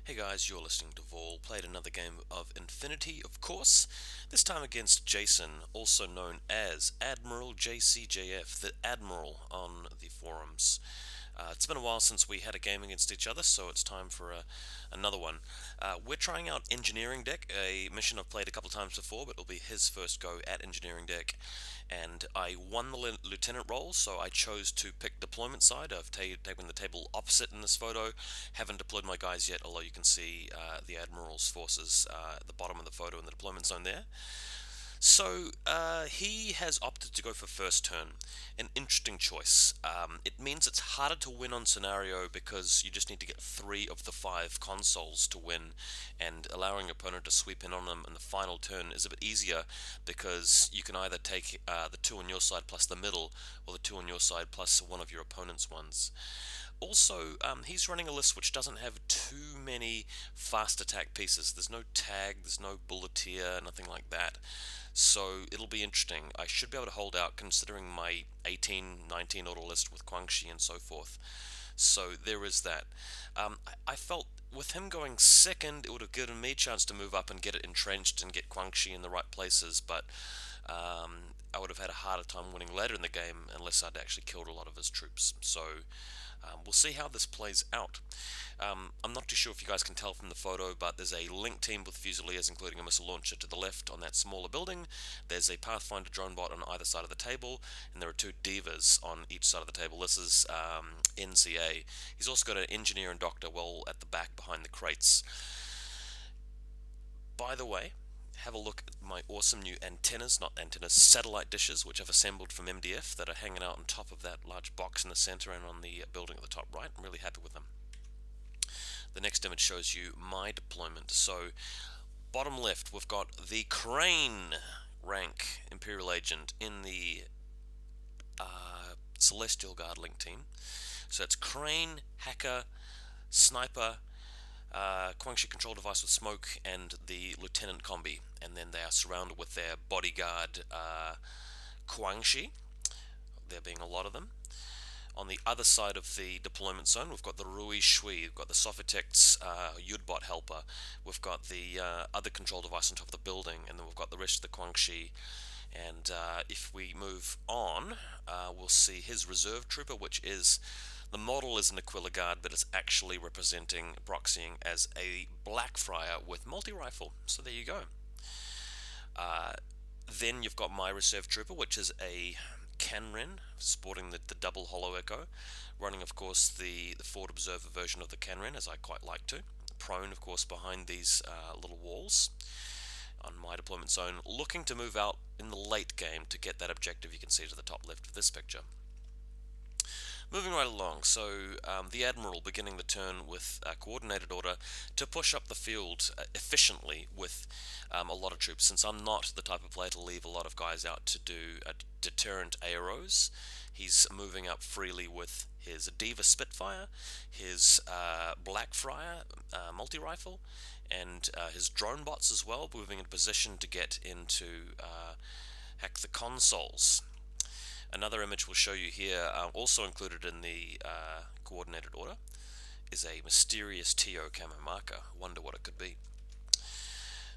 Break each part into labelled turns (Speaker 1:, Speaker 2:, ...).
Speaker 1: Hey guys, you're listening to Vol. Played another game of Infinity, of course. This time against Jason, also known as Admiral JCJF, the Admiral on the forums. It's been a while since we had a game against each other, so it's time for another one. We're trying out Engineering Deck, a mission I've played a couple times before, but it'll be his first go at Engineering Deck. And I won the lieutenant role, so I chose to pick deployment side. I've taken the table opposite in this photo. Haven't deployed my guys yet, although you can see the Admiral's forces at the bottom of the photo in the deployment zone there. So he has opted to go for first turn. An interesting choice. It means it's harder to win on scenario because you just need to get 3 of the 5 consoles to win, and allowing your opponent to sweep in on them in the final turn is a bit easier because you can either take the 2 on your side plus the middle, or the 2 on your side plus one of your opponent's ones. Also, he's running a list which doesn't have too many fast attack pieces. There's no tag, there's no bulleteer, nothing like that. So it'll be interesting. I should be able to hold out considering my 18, 19 auto list with Guangxi and so forth. So there is that. I felt with him going second, it would have given me a chance to move up and get it entrenched and get Guangxi in the right places, but I would have had a harder time winning later in the game unless I'd actually killed a lot of his troops. So we'll see how this plays out. I'm not too sure if you guys can tell from the photo, but there's a link team with Fusiliers, including a missile launcher to the left on that smaller building. There's a Pathfinder drone bot on either side of the table, and there are 2 divas on each side of the table. This is NCA. He's also got an engineer and doctor well at the back behind the crates. By the way, have a look at my awesome new satellite dishes, which I've assembled from MDF that are hanging out on top of that large box in the center and on the building at the top right. I'm really happy with them. The next image shows you my deployment. So, bottom left, we've got the Crane rank Imperial Agent in the Celestial Guard link team. So it's Crane, Hacker, Sniper, Guangxi control device with smoke, and the lieutenant combi, and then they are surrounded with their bodyguard Guangxi, there being a lot of them. On the other side of the deployment zone, we've got the Rui Shui, we've got the Sofitect's Yudbot helper, we've got the other control device on top of the building, and then we've got the rest of the Guangxi. And if we move on, we'll see his reserve trooper, which is the model is an Aquila Guard, but it's actually proxying as a Blackfriar with multi-rifle. So there you go. Then you've got my reserve trooper, which is a Canren, sporting the double hollow echo, running of course the forward observer version of the Canren, as I quite like to. Prone, of course, behind these little walls on my deployment zone, looking to move out in the late game to get that objective you can see to the top left of this picture. Moving right along, so the Admiral beginning the turn with a coordinated order to push up the field efficiently with a lot of troops. Since I'm not the type of player to leave a lot of guys out to do deterrent AROs, he's moving up freely with his Diva Spitfire, his Blackfriar multi-rifle, and his drone bots as well, moving in position to get into hack the consoles. Another image we'll show you here, also included in the coordinated order, is a mysterious TO camo marker. Wonder what it could be.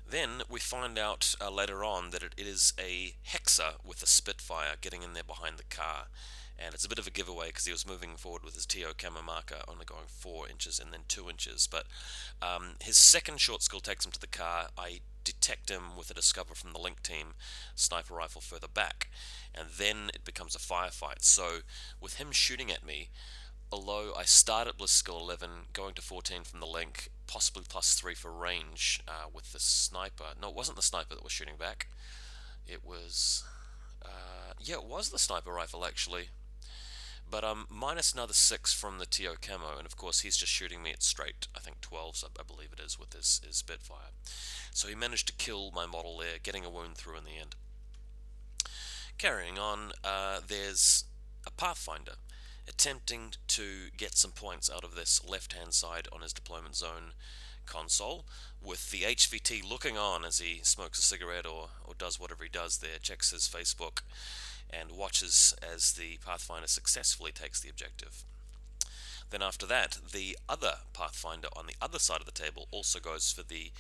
Speaker 1: Then we find out later on that it is a Hexer with a Spitfire getting in there behind the car. And it's a bit of a giveaway because he was moving forward with his TO camo marker, only going 4 inches and then 2 inches. But his second short skill takes him to the car. I detect him with a discover from the link team sniper rifle further back, and then it becomes a firefight. So with him shooting at me, although I start at bliss skill 11, going to 14 from the link, possibly plus 3 for range with the sniper. No, it wasn't the sniper that was shooting back. It was, yeah, it was the sniper rifle actually. But minus another 6 from the TO camo, and of course he's just shooting me at straight, I think 12s, I believe it is, with his Spitfire. So he managed to kill my model there, getting a wound through in the end. Carrying on, there's a Pathfinder attempting to get some points out of this left-hand side on his deployment zone console, with the HVT looking on as he smokes a cigarette or does whatever he does there, checks his Facebook, and watches as the Pathfinder successfully takes the objective. Then after that, the other Pathfinder on the other side of the table also goes for the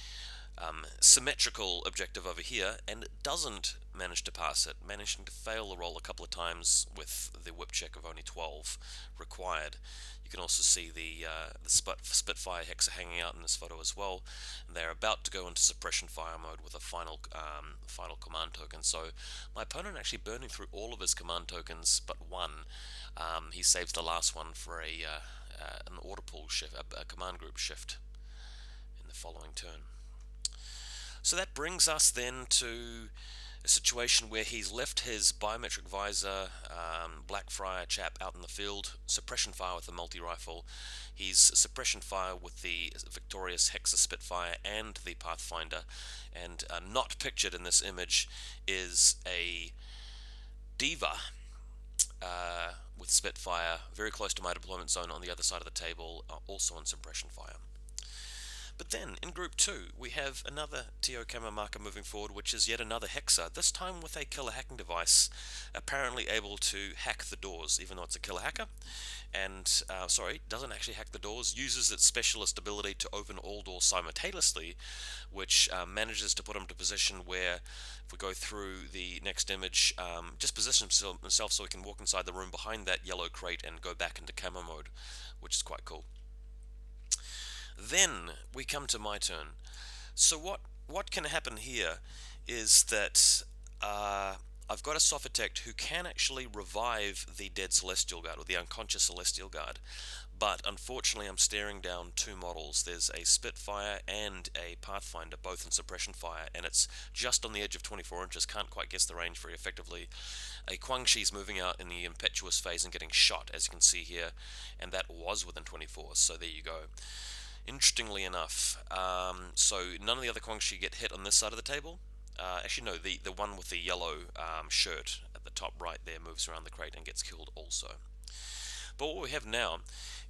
Speaker 1: symmetrical objective over here, and it doesn't manage to pass it, managing to fail the roll a couple of times with the whip check of only 12 required. You can also see the Spitfire Hexer hanging out in this photo as well. They're about to go into suppression fire mode with a final command token. So my opponent actually burning through all of his command tokens but one. He saves the last one for an order pool shift, a command group shift in the following turn. So that brings us then to a situation where he's left his biometric visor, Blackfriar chap out in the field, suppression fire with the multi-rifle. He's suppression fire with the victorious Hexer Spitfire and the Pathfinder, and not pictured in this image is a Diva with Spitfire very close to my deployment zone on the other side of the table, also on suppression fire. But then, in Group 2, we have another TO camo marker moving forward, which is yet another Hexer, this time with a killer hacking device, apparently able to hack the doors, even though it's a killer hacker. And, doesn't actually hack the doors, uses its specialist ability to open all doors simultaneously, which manages to put him to position where, if we go through the next image, just position himself so he can walk inside the room behind that yellow crate and go back into camo mode, which is quite cool. Then we come to my turn. So what can happen here is that I've got a Sophitect who can actually revive the dead Celestial Guard, or the unconscious Celestial Guard, but unfortunately I'm staring down two models. There's a Spitfire and a Pathfinder, both in suppression fire, and it's just on the edge of 24 inches, can't quite guess the range very effectively. A Guangxi's moving out in the impetuous phase and getting shot, as you can see here, and that was within 24, so there you go. Interestingly enough, so none of the other Guangxi get hit on this side of the table. Actually, no, the one with the yellow shirt at the top right there moves around the crate and gets killed also. But what we have now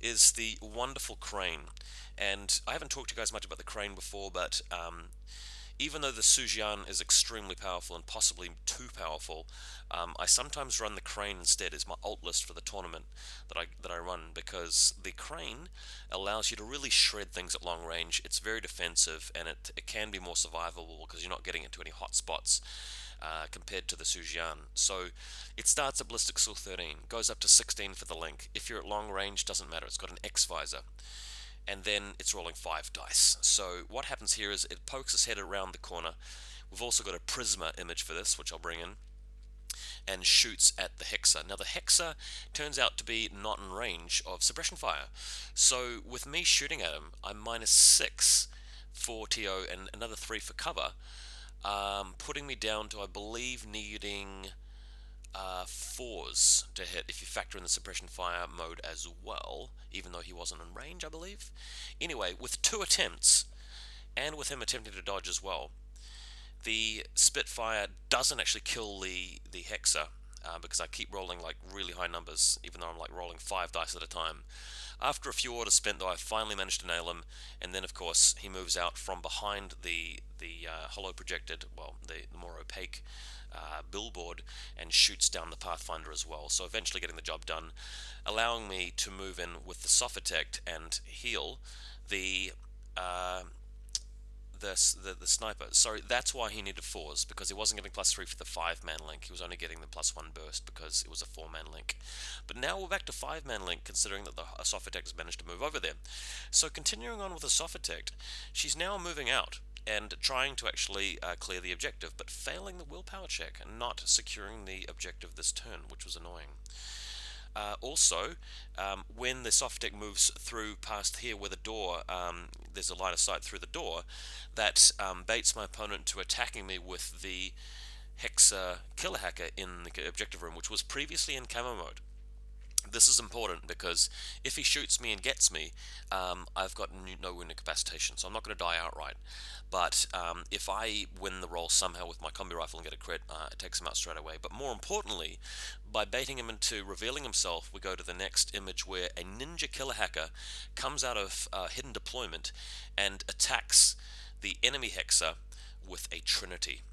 Speaker 1: is the wonderful crane, and I haven't talked to you guys much about the crane before, but even though the Sujian is extremely powerful and possibly too powerful, I sometimes run the crane instead as my alt list for the tournament that I run, because the crane allows you to really shred things at long range. It's very defensive, and it can be more survivable because you're not getting into any hot spots compared to the Sujian. So it starts at ballistic skill 13, goes up to 16 for the link. If you're at long range, doesn't matter, it's got an X visor. And then it's rolling 5 dice. So what happens here is it pokes its head around the corner. We've also got a Prisma image for this, which I'll bring in, and shoots at the Hexer. Now the Hexer turns out to be not in range of suppression fire. So with me shooting at him, I'm -6 for TO and another 3 for cover, putting me down to, I believe, needing 4s to hit if you factor in the suppression fire mode as well, even though he wasn't in range, I believe. Anyway, with 2 attempts, and with him attempting to dodge as well, the Spitfire doesn't actually kill the Hexer, because I keep rolling like really high numbers, even though I'm like rolling 5 dice at a time. After a few orders spent, though, I finally managed to nail him, and then of course he moves out from behind the hollow projected, well, the more opaque billboard, and shoots down the Pathfinder as well, so eventually getting the job done, allowing me to move in with the Sophitect and heal the sniper. Sorry, that's why he needed 4s, because he wasn't getting +3 for the 5-man link. He was only getting the +1 burst because it was a 4-man link. But now we're back to 5-man link, considering that the Sophitect has managed to move over there. So continuing on with the Sophitect, she's now moving out and trying to actually clear the objective, but failing the willpower check and not securing the objective this turn, which was annoying. Also, when the Sophitect moves through past here where the door, there's a line of sight through the door, that baits my opponent to attacking me with the Hexer Killer Hacker in the objective room, which was previously in camo mode. This is important because if he shoots me and gets me, I've got no wound incapacitation, so I'm not going to die outright. But if I win the roll somehow with my combi rifle and get a crit, it takes him out straight away. But more importantly, by baiting him into revealing himself, we go to the next image where a ninja killer hacker comes out of hidden deployment and attacks the enemy Hexer with a Trinity,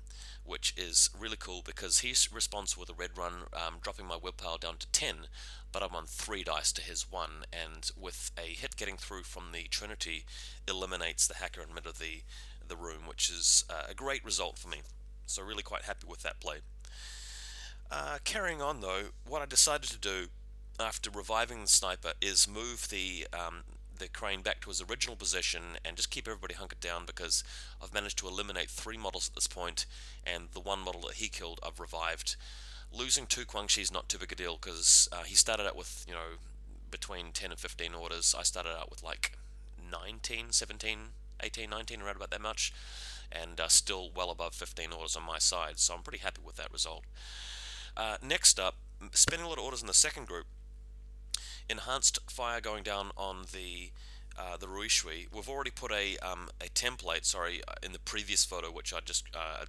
Speaker 1: which is really cool because he's responsible with a red run, dropping my willpower down to 10, but I'm on 3 dice to his 1, and with a hit getting through from the Trinity, eliminates the hacker in mid of the room, which is a great result for me. So really quite happy with that play. Carrying on though, what I decided to do after reviving the sniper is move the crane back to his original position and just keep everybody hunkered down, because I've managed to eliminate 3 models at this point, and the 1 model that he killed I've revived. Losing 2 Guangxi is not too big a deal, because he started out with, between 10 and 15 orders. I started out with like 19, 17, 18, 19, around about that much, and still well above 15 orders on my side, so I'm pretty happy with that result. Next up, spending a lot of orders in the second group. Enhanced fire going down on the Ruishui. We've already put a template, in the previous photo, which I'd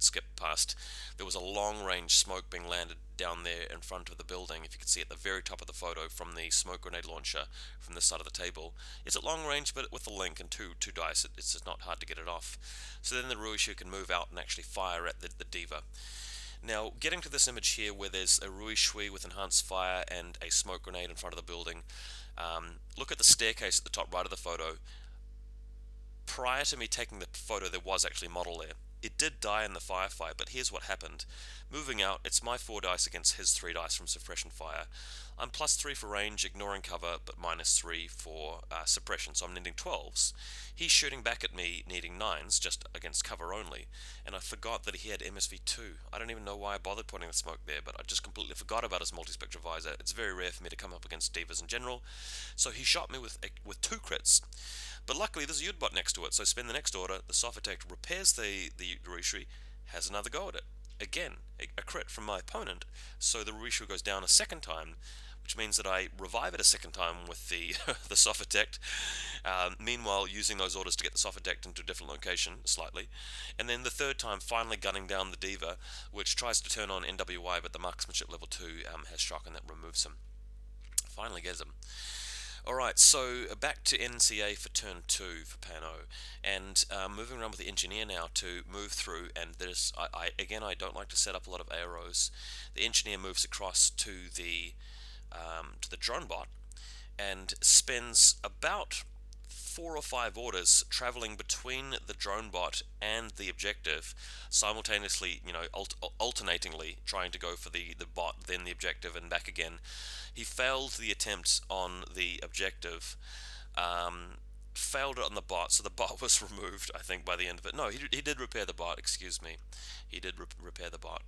Speaker 1: skipped past. There was a long-range smoke being landed down there in front of the building. If you could see at the very top of the photo from the smoke grenade launcher from this side of the table. It's at long range, but with a link and two dice, it's just not hard to get it off. So then the Ruishui can move out and actually fire at the Diva. Now, getting to this image here where there's a Ruishui with enhanced fire and a smoke grenade in front of the building, look at the staircase at the top right of the photo. Prior to me taking the photo, there was actually a model there. It did die in the firefight, but here's what happened. Moving out, it's my 4 dice against his 3 dice from suppression fire. I'm +3 for range, ignoring cover, but -3 for suppression, so I'm needing 12s. He's shooting back at me, needing 9s, just against cover only, and I forgot that he had MSV2. I don't even know why I bothered putting the smoke there, but I just completely forgot about his multi-spectral visor. It's very rare for me to come up against Divas in general, so he shot me with 2 crits. But luckily there's a Yudbot next to it, so spend the next order, the Sophitek repairs the Ruishui, has another go at it. Again, a crit from my opponent, so the Ruishui goes down a second time, which means that I revive it a second time with the the Sophitek, meanwhile using those orders to get the Sophitek into a different location slightly, and then the third time finally gunning down the Diva, which tries to turn on NWI, but the marksmanship level 2 has shock, and that removes him. Finally gets him. Alright, so back to NCA for turn 2 for Pano, and moving around with the engineer now to move through, and there's, I don't like to set up a lot of arrows. The engineer moves across to the drone bot and spends about 4 or 5 orders traveling between the drone bot and the objective, simultaneously, alternatingly trying to go for the bot, then the objective, and back again. He failed the attempt on the objective, failed it on the bot, so the bot was removed, I think, by the end of it. No, he did repair the bot, excuse me. He did repair the bot.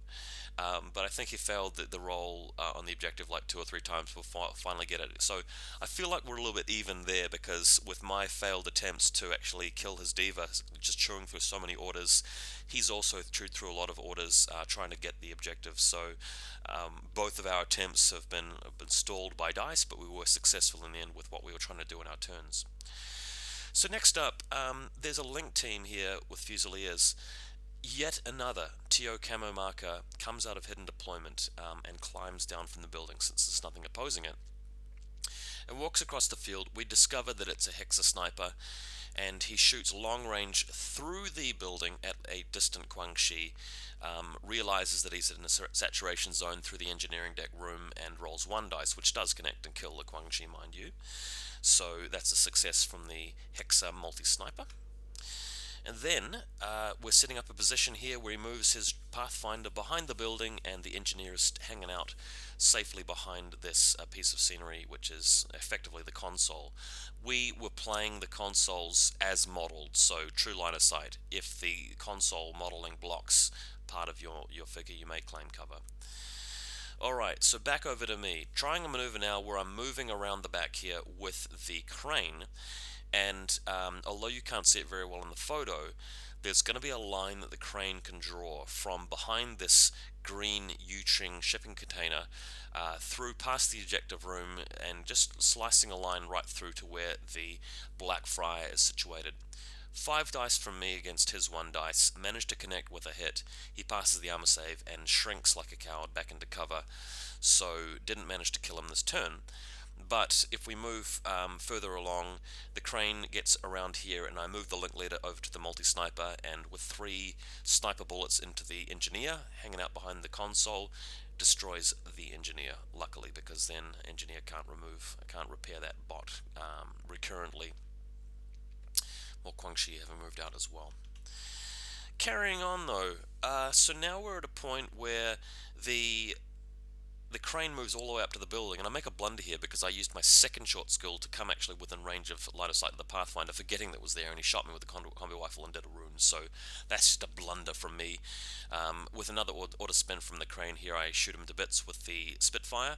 Speaker 1: But I think he failed the roll on the objective like 2 or 3 times before finally get it. So I feel like we're a little bit even there, because with my failed attempts to actually kill his Diva, just chewing through so many orders, he's also chewed through a lot of orders trying to get the objective. So both of our attempts have been stalled by dice, but we were successful in the end with what we were trying to do in our turns. So next up, there's a link team here with Fusiliers. Yet another TO camo marker comes out of hidden deployment and climbs down from the building, since there's nothing opposing it, and walks across the field. We discover that it's a Hexa sniper, and he shoots long range through the building at a distant Guangxi, realizes that he's in a saturation zone through the engineering deck room, and rolls 1 dice, which does connect and kill the Guangxi, mind you. So that's a success from the Hexa multi-sniper. And then we're setting up a position here where he moves his Pathfinder behind the building, and the engineer is hanging out safely behind this piece of scenery, which is effectively the console. We were playing the consoles as modeled, so true line of sight. If the console modeling blocks part of your figure, you may claim cover. Alright, so back over to me. Trying a maneuver now where I'm moving around the back here with the crane, and although you can't see it very well in the photo, there's going to be a line that the crane can draw from behind this green U-Ching shipping container through past the ejective room, and just slicing a line right through to where the black fryer is situated. 5 dice from me against his 1 dice, managed to connect with a hit. He passes the armor save and shrinks like a coward back into cover, so didn't manage to kill him this turn. But if we move further along, the crane gets around here, and I move the link leader over to the multi-sniper, and with 3 sniper bullets into the engineer, hanging out behind the console, destroys the engineer, luckily, because then engineer can't repair that bot recurrently. More Guangxi having moved out as well. Carrying on though, so now we're at a point where the crane moves all the way up to the building, and I make a blunder here because I used my second short skill to come actually within range of line of sight of the Pathfinder, forgetting that it was there, and he shot me with the combi rifle and did a rune. So that's just a blunder from me. With another auto spin from the crane here, I shoot him to bits with the Spitfire.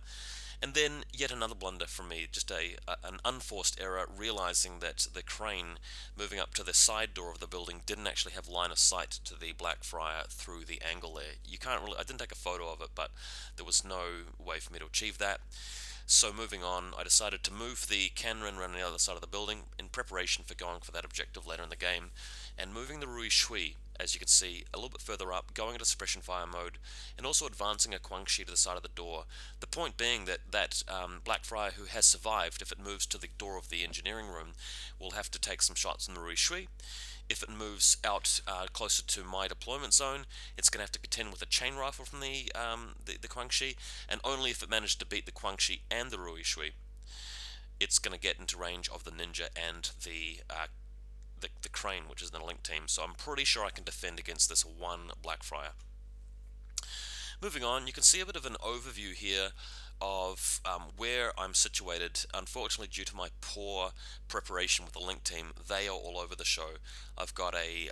Speaker 1: And then yet another blunder from me, just an unforced error, realizing that the crane moving up to the side door of the building didn't actually have line of sight to the Blackfriar through the angle there. You can't really, I didn't take a photo of it, but there was no way for me to achieve that. So moving on, I decided to move the cannon around the other side of the building in preparation for going for that objective later in the game, and moving the Rui Shui, as you can see, a little bit further up, going into suppression fire mode, and also advancing a Guangxi to the side of the door. The point being that Blackfriar, who has survived, if it moves to the door of the engineering room, will have to take some shots in the Rui Shui. If it moves out closer to my deployment zone, it's going to have to contend with a chain rifle from the Guangxi, and only if it managed to beat the Guangxi and the Rui Shui, it's going to get into range of the Ninja and the crane, which is in the link team. So I'm pretty sure I can defend against this one Blackfriar. Moving on, you can see a bit of an overview here of where I'm situated. Unfortunately, due to my poor preparation with the link team, they are all over the show. I've got a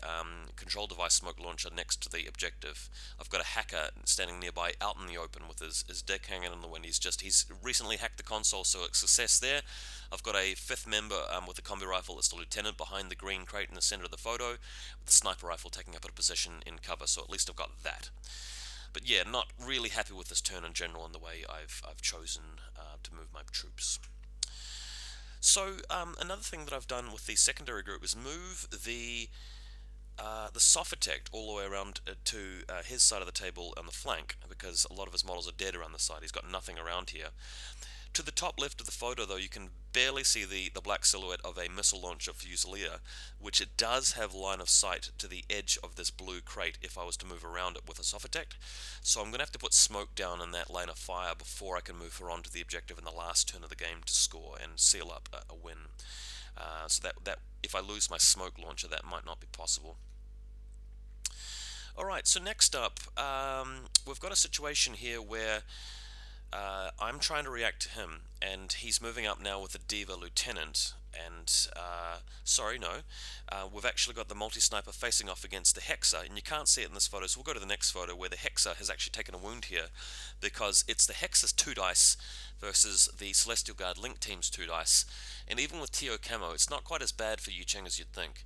Speaker 1: control device smoke launcher next to the objective. I've got a hacker standing nearby out in the open with his dick hanging in the wind. He's recently hacked the console, so it's success there. I've got a 5th member with a combi rifle. It's the lieutenant behind the green crate in the center of the photo, with the sniper rifle taking up a position in cover, so at least I've got that. But yeah, not really happy with this turn in general and the way I've chosen to move my troops. So another thing that I've done with the secondary group is move the Sophitect all the way around to his side of the table on the flank, because a lot of his models are dead around the side. He's got nothing around here. To the top left of the photo, though, you can barely see the black silhouette of a missile launcher Fusilier, which it does have line of sight to the edge of this blue crate if I was to move around it with a Sophitect. So I'm going to have to put smoke down in that lane of fire before I can move her on to the objective in the last turn of the game to score and seal up a win. So that if I lose my smoke launcher, that might not be possible. Alright, so next up, we've got a situation here where I'm trying to react to him, and he's moving up now with the Diva Lieutenant, and, we've actually got the multi-sniper facing off against the Hexer, and you can't see it in this photo, so we'll go to the next photo where the Hexer has actually taken a wound here, because it's the Hexer's 2 dice versus the Celestial Guard Link Team's 2 dice, and even with Tio Camo, it's not quite as bad for Yu Cheng as you'd think.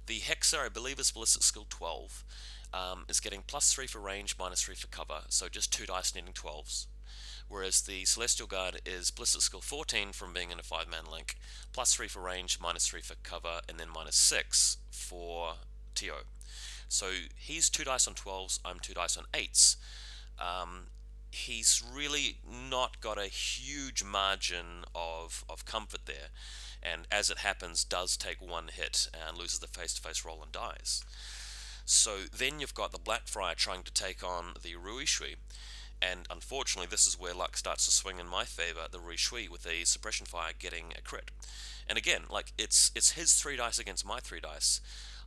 Speaker 1: The Hexer, I believe, is Ballistic Skill 12, is getting +3 for range, -3 for cover, so just 2 dice needing 12s. Whereas the Celestial Guard is Ballistic Skill 14 from being in a 5-man link, +3 for range, -3 for cover, and then -6 for TO. So he's 2 dice on 12s, I'm 2 dice on 8s. He's really not got a huge margin of comfort there, and as it happens, does take 1 hit and loses the face-to-face roll and dies. So then you've got the Blackfriar trying to take on the Rui Shui, and unfortunately this is where luck starts to swing in my favor, the Rui Shui with a suppression fire getting a crit. And again, like, it's his 3 dice against my 3 dice.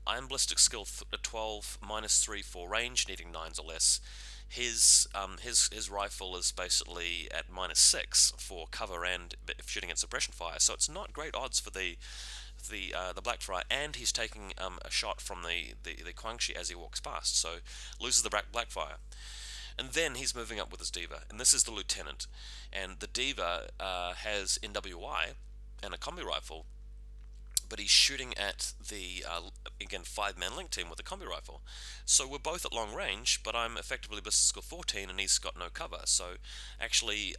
Speaker 1: I'm Ballistic Skill 12, -3 for range, needing 9s or less. His rifle is basically at -6 for cover and shooting at suppression fire, so it's not great odds for the Blackfriar, and he's taking a shot from the Guangxi as he walks past, so loses the Blackfriar. And then he's moving up with his Diva, and this is the Lieutenant, and the Diva has NWI and a combi rifle, but he's shooting at the, again, 5-man link team with a combi rifle. So we're both at long range, but I'm effectively Ballistic Skill 14 and he's got no cover. So actually,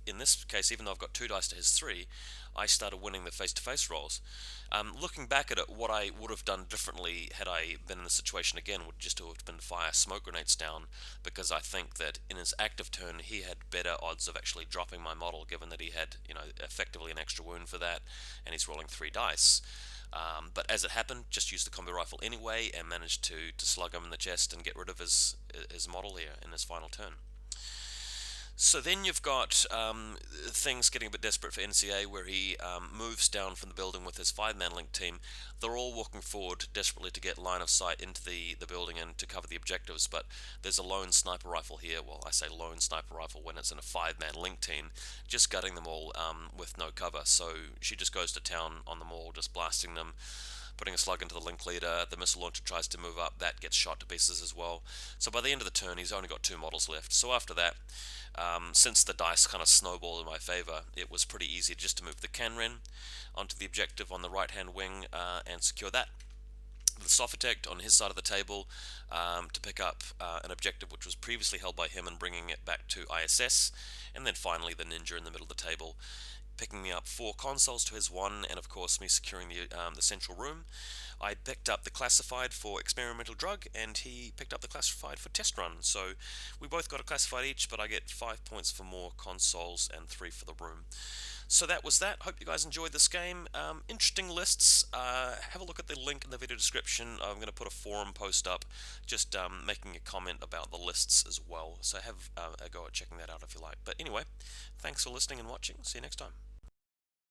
Speaker 1: in this case, even though I've got 2 dice to his 3, I started winning the face-to-face roles. Looking back at it, what I would have done differently had I been in the situation again would just have been fire smoke grenades down, because I think that in his active turn he had better odds of actually dropping my model, given that he had, effectively an extra wound for that, and he's rolling 3 dice. But as it happened, just used the combi rifle anyway and managed to slug him in the chest and get rid of his model here in his final turn. So then you've got things getting a bit desperate for NCA, where he moves down from the building with his 5-man link team. They're all walking forward desperately to get line of sight into the building and to cover the objectives, but there's a lone sniper rifle here. Well, I say lone sniper rifle when it's in a 5-man link team, just gutting them all with no cover. So she just goes to town on them all, just blasting them, putting a slug into the link leader. The missile launcher tries to move up, that gets shot to pieces as well. So by the end of the turn, he's only got 2 models left. So after that, since the dice kind of snowballed in my favor, it was pretty easy just to move the Canren onto the objective on the right-hand wing and secure that. The Sophatect on his side of the table to pick up an objective which was previously held by him and bringing it back to ISS. And then finally the Ninja in the middle of the table, picking me up 4 consoles to his 1, and of course me securing the central room. I picked up the classified for experimental drug, and he picked up the classified for test run. So we both got a classified each, but I get 5 points for more consoles and 3 for the room. So that was that. Hope you guys enjoyed this game. Interesting lists. Have a look at the link in the video description. I'm going to put a forum post up just making a comment about the lists as well. So have a go at checking that out if you like. But anyway, thanks for listening and watching. See you next time.